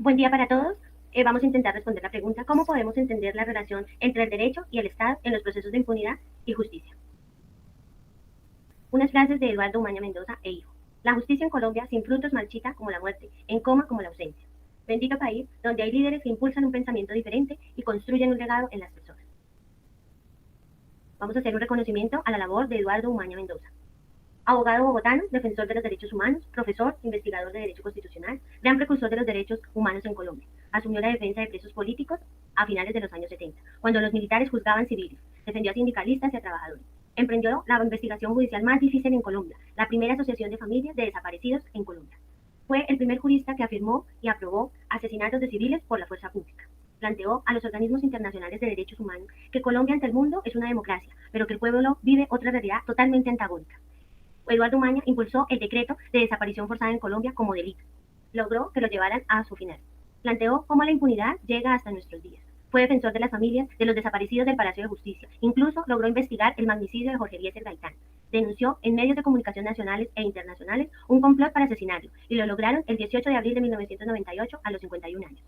Buen día para todos. Vamos a intentar responder la pregunta: ¿cómo podemos entender la relación entre el derecho y el Estado en los procesos de impunidad y justicia? Unas frases de Eduardo Umaña Mendoza e hijo. La justicia en Colombia sin frutos marchita como la muerte, en coma como la ausencia. Bendito país donde hay líderes que impulsan un pensamiento diferente y construyen un legado en las personas. Vamos a hacer un reconocimiento a la labor de Eduardo Umaña Mendoza. Abogado bogotano, defensor de los derechos humanos, profesor, investigador de Derecho Constitucional, gran precursor de los derechos humanos en Colombia. Asumió la defensa de presos políticos a finales de los años 70, cuando los militares juzgaban civiles. Defendió a sindicalistas y a trabajadores. Emprendió la investigación judicial más difícil en Colombia, la primera asociación de familias de desaparecidos en Colombia. Fue el primer jurista que afirmó y aprobó asesinatos de civiles por la fuerza pública. Planteó a los organismos internacionales de derechos humanos que Colombia ante el mundo es una democracia, pero que el pueblo vive otra realidad totalmente antagónica. Eduardo Umaña impulsó el decreto de desaparición forzada en Colombia como delito. Logró que lo llevaran a su final. Planteó cómo la impunidad llega hasta nuestros días. Fue defensor de las familias de los desaparecidos del Palacio de Justicia. Incluso logró investigar el magnicidio de Jorge Eliezer Gaitán. Denunció en medios de comunicación nacionales e internacionales un complot para asesinarlo, y lo lograron el 18 de abril de 1998 a los 51 años.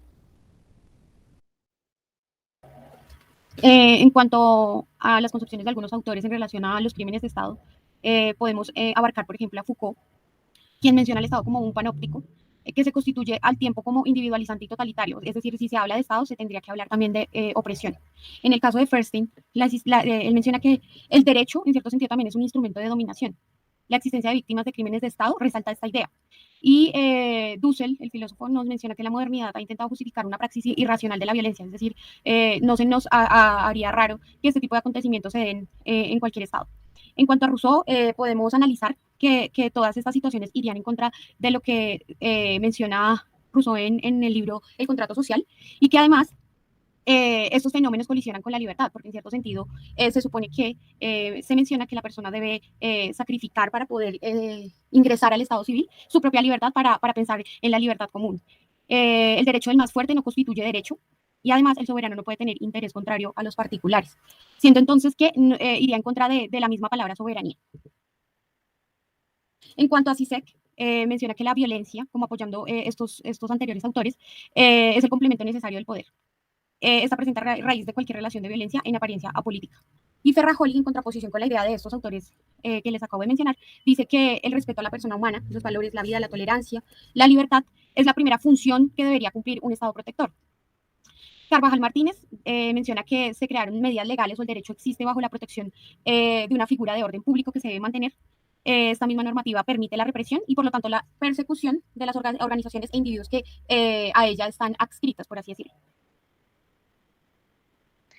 En cuanto a las concepciones de algunos autores en relación a los crímenes de Estado, podemos abarcar, por ejemplo, a Foucault, quien menciona al Estado como un panóptico que se constituye al tiempo como individualizante y totalitario. Es decir, si se habla de Estado, se tendría que hablar también de opresión. En el caso de Feinstein, él menciona que el derecho, en cierto sentido, también es un instrumento de dominación. La existencia de víctimas de crímenes de Estado resalta esta idea. Y Dussel, el filósofo, nos menciona que la modernidad ha intentado justificar una praxis irracional de la violencia, es decir, no se nos haría raro que este tipo de acontecimientos se den en cualquier Estado. En cuanto a Rousseau, podemos analizar que todas estas situaciones irían en contra de lo que menciona Rousseau en el libro El contrato social, y que además estos fenómenos colisionan con la libertad, porque en cierto sentido se supone que se menciona que la persona debe sacrificar para poder ingresar al estado civil su propia libertad para pensar en la libertad común. El derecho del más fuerte no constituye derecho, y además el soberano no puede tener interés contrario a los particulares, siendo entonces que iría en contra de la misma palabra soberanía. En cuanto a Zizek, menciona que la violencia, como apoyando estos anteriores autores, es el complemento necesario del poder. Esta presenta raíz de cualquier relación de violencia en apariencia apolítica. Y Ferrajoli, en contraposición con la idea de estos autores que les acabo de mencionar, dice que el respeto a la persona humana, los valores, la vida, la tolerancia, la libertad, es la primera función que debería cumplir un Estado protector. Carvajal Martínez menciona que se crearon medidas legales o el derecho existe bajo la protección de una figura de orden público que se debe mantener. Esta misma normativa permite la represión y por lo tanto la persecución de las organizaciones e individuos que a ella están adscritas, por así decirlo.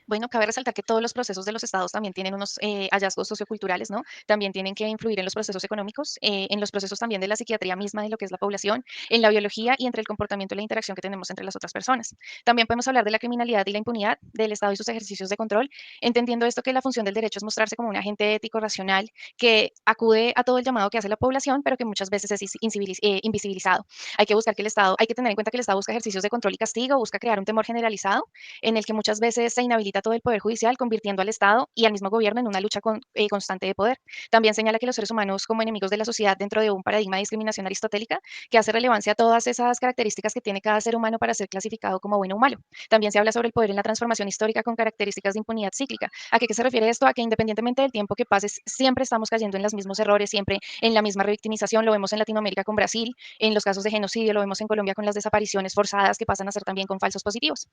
Bueno, cabe resaltar que todos los procesos de los estados también tienen unos hallazgos socioculturales, ¿no? También tienen que influir en los procesos económicos, en los procesos también de la psiquiatría misma, de lo que es la población, en la biología y entre el comportamiento y la interacción que tenemos entre las otras personas. También podemos hablar de la criminalidad y la impunidad del Estado y sus ejercicios de control, entendiendo esto que la función del derecho es mostrarse como un agente ético racional que acude a todo el llamado que hace la población, pero que muchas veces es invisibilizado. Hay que buscar que el Estado, hay que tener en cuenta que el Estado busca ejercicios de control y castigo, busca crear un temor generalizado en el que muchas veces se inhabilita todo el poder judicial, convirtiendo al Estado y al mismo gobierno en una lucha constante de poder. También señala que los seres humanos como enemigos de la sociedad dentro de un paradigma de discriminación aristotélica que hace relevancia a todas esas características que tiene cada ser humano para ser clasificado como bueno o malo. También se habla sobre el poder en la transformación histórica con características de impunidad cíclica. ¿A qué se refiere esto? A que independientemente del tiempo que pase, siempre estamos cayendo en los mismos errores, siempre en la misma revictimización. Lo vemos en Latinoamérica con Brasil, en los casos de genocidio, lo vemos en Colombia con las desapariciones forzadas que pasan a ser también con falsos positivos.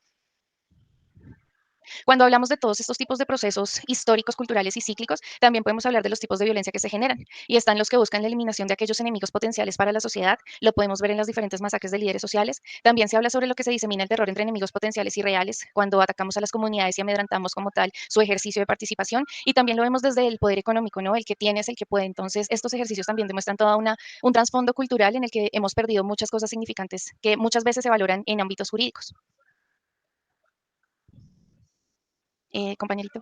Cuando hablamos de todos estos tipos de procesos históricos, culturales y cíclicos, también podemos hablar de los tipos de violencia que se generan. Y están los que buscan la eliminación de aquellos enemigos potenciales para la sociedad. Lo podemos ver en las diferentes masacres de líderes sociales. También se habla sobre lo que se disemina el terror entre enemigos potenciales y reales, cuando atacamos a las comunidades y amedrentamos como tal su ejercicio de participación. Y también lo vemos desde el poder económico, ¿no? El que tiene es el que puede. Entonces, estos ejercicios también demuestran un trasfondo cultural en el que hemos perdido muchas cosas significantes que muchas veces se valoran en ámbitos jurídicos. Compañerito.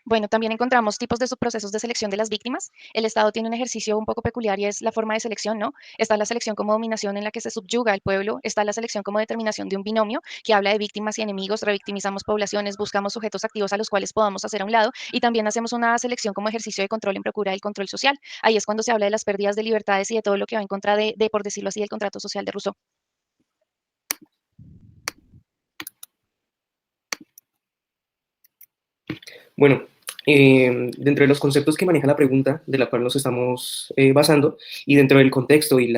Bueno, también encontramos tipos de subprocesos de selección de las víctimas. El Estado tiene un ejercicio un poco peculiar y es la forma de selección, ¿no? Está la selección como dominación en la que se subyuga al pueblo, está la selección como determinación de un binomio que habla de víctimas y enemigos, revictimizamos poblaciones, buscamos sujetos activos a los cuales podamos hacer a un lado y también hacemos una selección como ejercicio de control en procura del control social. Ahí es cuando se habla de las pérdidas de libertades y de todo lo que va en contra de por decirlo así, del contrato social de Rousseau. Bueno, dentro de los conceptos que maneja la pregunta, de la cual nos estamos basando, y dentro del contexto y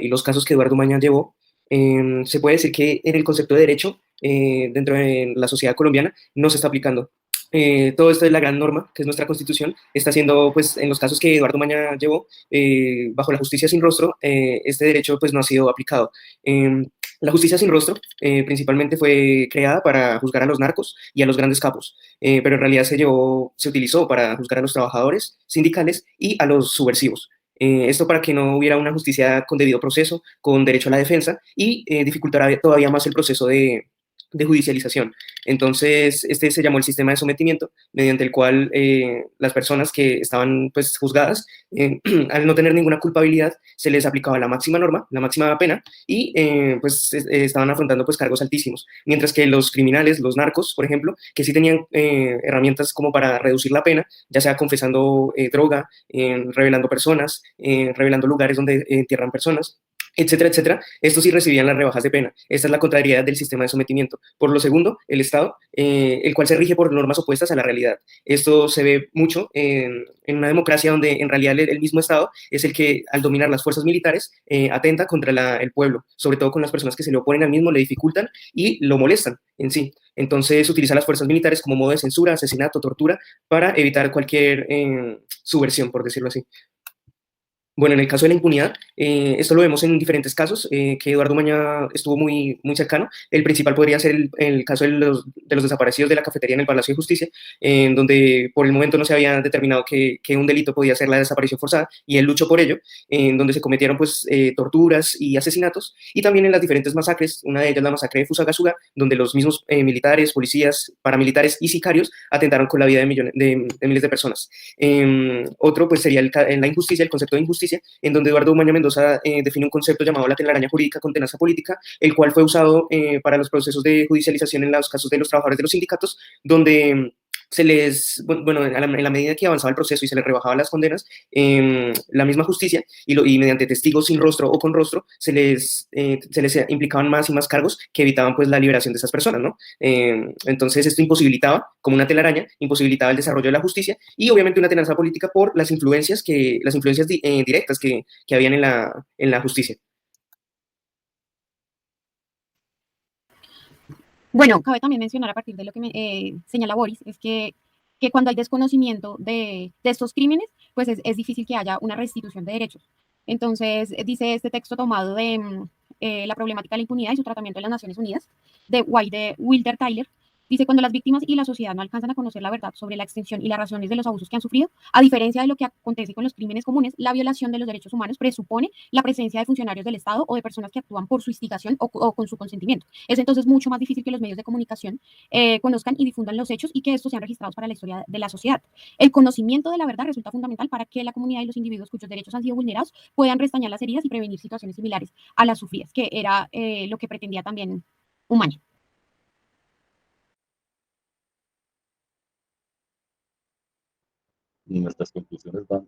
los casos que Eduardo Mañán llevó, se puede decir que en el concepto de derecho, dentro de la sociedad colombiana, no se está aplicando. Todo esto de la gran norma, que es nuestra constitución, está siendo, pues, en los casos que Eduardo Mañán llevó, bajo la justicia sin rostro, este derecho, pues, no ha sido aplicado. La justicia sin rostro, principalmente fue creada para juzgar a los narcos y a los grandes capos, pero en realidad se utilizó para juzgar a los trabajadores sindicales y a los subversivos. Esto para que no hubiera una justicia con debido proceso, con derecho a la defensa y dificultará todavía más el proceso de judicialización. Entonces, este se llamó el sistema de sometimiento, mediante el cual las personas que estaban pues, juzgadas, al no tener ninguna culpabilidad, se les aplicaba la máxima norma, la máxima pena, y pues estaban afrontando pues, cargos altísimos. Mientras que los criminales, los narcos, por ejemplo, que sí tenían herramientas como para reducir la pena, ya sea confesando droga, revelando personas, revelando lugares donde entierran personas, etcétera, etcétera, estos sí recibían las rebajas de pena. Esta es la contrariedad del sistema de sometimiento. Por lo segundo, el Estado, el cual se rige por normas opuestas a la realidad. Esto se ve mucho en una democracia donde en realidad el mismo Estado es el que, al dominar las fuerzas militares, atenta contra el pueblo, sobre todo con las personas que se le oponen al mismo, le dificultan y lo molestan en sí. Entonces utiliza las fuerzas militares como modo de censura, asesinato, tortura, para evitar cualquier subversión, por decirlo así. Bueno, en el caso de la impunidad, esto lo vemos en diferentes casos, que Eduardo Maña estuvo muy cercano. El principal podría ser el caso de los desaparecidos de la cafetería en el Palacio de Justicia, en donde por el momento no se había determinado que un delito podía ser la desaparición forzada, y él luchó por ello, en donde se cometieron pues, torturas y asesinatos, y también en las diferentes masacres, una de ellas la masacre de Fusagasugá, donde los mismos militares, policías, paramilitares y sicarios atentaron con la vida de miles de personas. Otro pues sería en la injusticia, el concepto de injusticia, en donde Eduardo Umaña Mendoza define un concepto llamado la telaraña jurídica con tenaza política, el cual fue usado para los procesos de judicialización en los casos de los trabajadores de los sindicatos, donde se les, bueno, en la medida que avanzaba el proceso y se les rebajaban las condenas, la misma justicia y mediante testigos sin rostro o con rostro se les implicaban más y más cargos que evitaban pues la liberación de esas personas, ¿no? Entonces esto imposibilitaba, como una telaraña, imposibilitaba el desarrollo de la justicia y obviamente una tenaza política por las influencias directas que habían en la justicia. Bueno, cabe también mencionar a partir de lo que señala Boris, es que cuando hay desconocimiento de estos crímenes, pues es difícil que haya una restitución de derechos. Entonces, dice este texto tomado de la problemática de la impunidad y su tratamiento en las Naciones Unidas, de Wilder Tyler, dice, cuando las víctimas y la sociedad no alcanzan a conocer la verdad sobre la extensión y las razones de los abusos que han sufrido, a diferencia de lo que acontece con los crímenes comunes, la violación de los derechos humanos presupone la presencia de funcionarios del Estado o de personas que actúan por su instigación o con su consentimiento. Es entonces mucho más difícil que los medios de comunicación conozcan y difundan los hechos y que estos sean registrados para la historia de la sociedad. El conocimiento de la verdad resulta fundamental para que la comunidad y los individuos cuyos derechos han sido vulnerados puedan restañar las heridas y prevenir situaciones similares a las sufridas, que era lo que pretendía también Umaña. Nuestras conclusiones van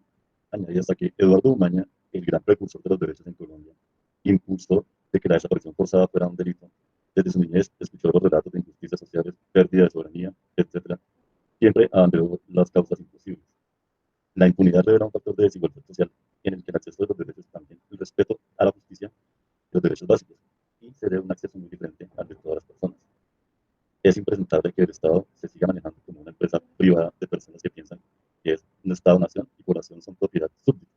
añadidas a que Eduardo Umaña, el gran precursor de los derechos en Colombia, impulsó de que la desaparición forzada fuera un delito. Desde su niñez escuchó los relatos de injusticias sociales, pérdida de soberanía, etc. Siempre abanderó las causas imposibles. La impunidad revela un factor de desigualdad social en el que el acceso de los derechos también, el respeto a la justicia, los derechos básicos, y se debe un acceso muy diferente al de todas las personas. Es impresentable que el Estado se siga manejando como una empresa privada de personas que piensan que es un Estado-nación y población son propiedad súbditos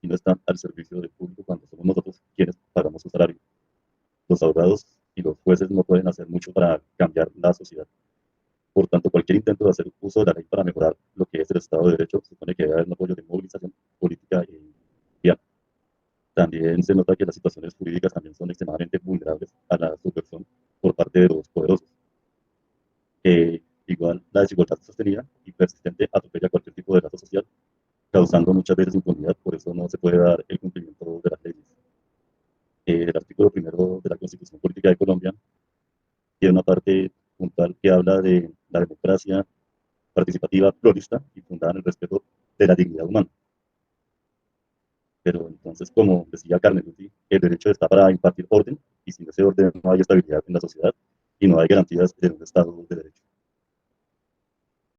y no están al servicio del público cuando somos nosotros quienes pagamos su salario. Los abogados y los jueces no pueden hacer mucho para cambiar la sociedad. Por tanto, cualquier intento de hacer uso de la ley para mejorar lo que es el Estado de Derecho supone que debe haber un apoyo de movilización política y social. También se nota que las situaciones jurídicas también son extremadamente vulnerables a la subversión por parte de los poderosos. Igual, la desigualdad sostenida y persistente atropella cualquier tipo de dato social, causando muchas veces impunidad, por eso no se puede dar el cumplimiento de las leyes. El artículo primero de la Constitución Política de Colombia tiene una parte puntual que habla de la democracia participativa, pluralista y fundada en el respeto de la dignidad humana. Pero entonces, como decía Carmen Lutfi, el derecho está para impartir orden y sin ese orden no hay estabilidad en la sociedad y no hay garantías de un Estado de derecho.